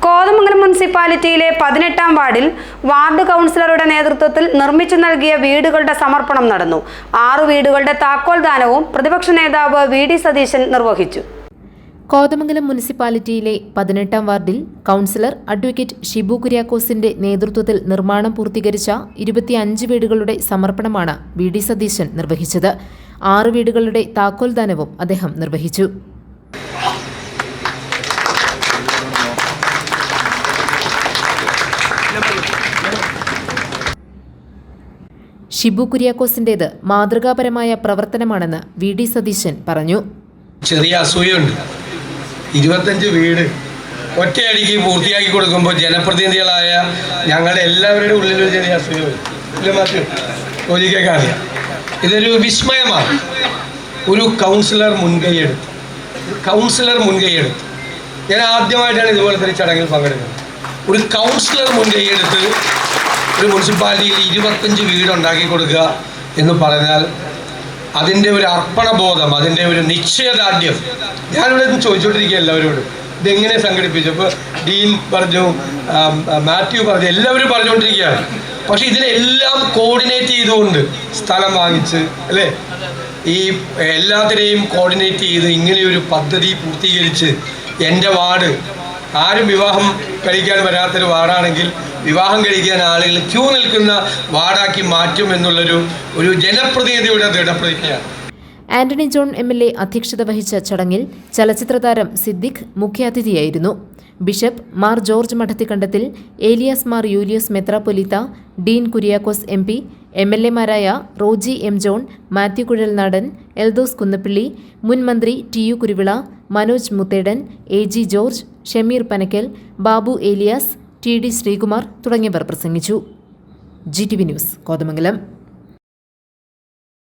കോതമംഗലം മുനിസിപ്പാലിറ്റിയിലെ 18-ാം വാർഡിൽ വാർഡ് കൗൺസിലറുടെ നേതൃത്വത്തിൽ നിർമ്മിച്ചു നൽകിയ വീടുകളുടെ സമർപ്പണം നടന്നു. 6 വീടുകളുടെ താക്കോൽ ദാനവും പ്രതിപക്ഷ നേതാവ് വി.ഡി. സതീശൻ നിർവഹിച്ചു. കോതമംഗലം മുനിസിപ്പാലിറ്റിയിലെ 18-ാം വാർഡിൽ കൗൺസിലർ അഡ്വക്കേറ്റ് ഷിബു കുര്യാക്കോസിന്റെ നേതൃത്വത്തിൽ നിർമ്മാണം പൂർത്തീകരിച്ച 25 വീടുകളുടെ സമർപ്പണമാണ് വി.ഡി. സതീശൻ നിർവഹിച്ചത്. 6 വീടുകളുടെ താക്കോൽ ദാനവും അദ്ദേഹം നിർവഹിച്ചു. ഷിബു കുര്യാക്കോസിന്റേത് മാതൃകാപരമായ പ്രവർത്തനമാണെന്ന് വി.ഡി. സതീശൻ പറഞ്ഞു. ചെറിയ അസൂയുണ്ട്. 25 വീട് ഒറ്റയടിക്ക് പൂർത്തിയാക്കി കൊടുക്കുമ്പോൾ ജനപ്രതിനിധികളായ ഞങ്ങളുടെ എല്ലാവരുടെ ഉള്ളിലൊരു ചെറിയ അസൂയ അറിയാം. ഇതൊരു വിസ്മയമാണ്. ഒരു കൗൺസിലർ മുൻകൈയെടുത്ത് ഞാൻ ആദ്യമായിട്ടാണ് ഇതുപോലത്തെ ഒരു ചടങ്ങിൽ പങ്കെടുക്കുന്നത്. ഒരു കൗൺസിലർ മുൻകൈയെടുത്ത് ഒരു മുനിസിപ്പാലിറ്റിയിൽ 25 വീടുണ്ടാക്കി കൊടുക്കുക എന്ന് പറഞ്ഞാൽ അതിൻ്റെ ഒരു അർപ്പണബോധം, അതിൻ്റെ ഒരു നിശ്ചയദാർഢ്യം ഞാനിവിടെ ചോദിച്ചുകൊണ്ടിരിക്കുക എല്ലാവരോടും. ഇതെങ്ങനെ സംഘടിപ്പിച്ചു? ഇപ്പോൾ ഡീൻ പറഞ്ഞു, മാത്യു പറഞ്ഞു, എല്ലാവരും പറഞ്ഞുകൊണ്ടിരിക്കുകയാണ്. പക്ഷെ ഇതിനെല്ലാം കോർഡിനേറ്റ് ചെയ്തുകൊണ്ട് സ്ഥലം വാങ്ങിച്ച് അല്ലേ, ഈ എല്ലാത്തിനെയും കോർഡിനേറ്റ് ചെയ്ത് ഇങ്ങനെയൊരു പദ്ധതി പൂർത്തീകരിച്ച് എൻ്റെ വാർഡ് ആരും വിവാഹം കഴിക്കാൻ വരാത്തൊരു വാർഡാണെങ്കിൽ വിവാഹം കഴിക്കാൻ ആളുകൾ ക്യൂ നിൽക്കുന്ന വാർഡാക്കി മാറ്റും എന്നുള്ളൊരു ജനപ്രതിനിധിയുടെ ദൃഢപ്രതിജ്ഞയാണ്. ആന്റണി ജോൺ എം.എൽ.എ. അധ്യക്ഷത വഹിച്ച ചടങ്ങിൽ ചലച്ചിത്രതാരം സിദ്ദിഖ് മുഖ്യാതിഥിയായിരുന്നു. ബിഷപ്പ് മാർ ജോർജ് മഠത്തിക്കണ്ടത്തിൽ, ഏലിയാസ് മാർ യൂലിയസ് മെത്രാപ്പൊലീത്ത, ഡീൻ കുര്യാക്കോസ് എം.പി, എം.എൽ.എമാരായ റോജി എം. ജോൺ, മാത്യു കുഴൽനാടൻ, എൽദോസ് കുന്നപ്പിള്ളി, മുൻ മന്ത്രി TU. Kuruvilla, Manoj Muthedan, AG. George, Shameer Panakkal, Babu Elias, TD. Sreekumar തുടങ്ങിയവർ പ്രസംഗിച്ചു. GTV news, Kothamangalam.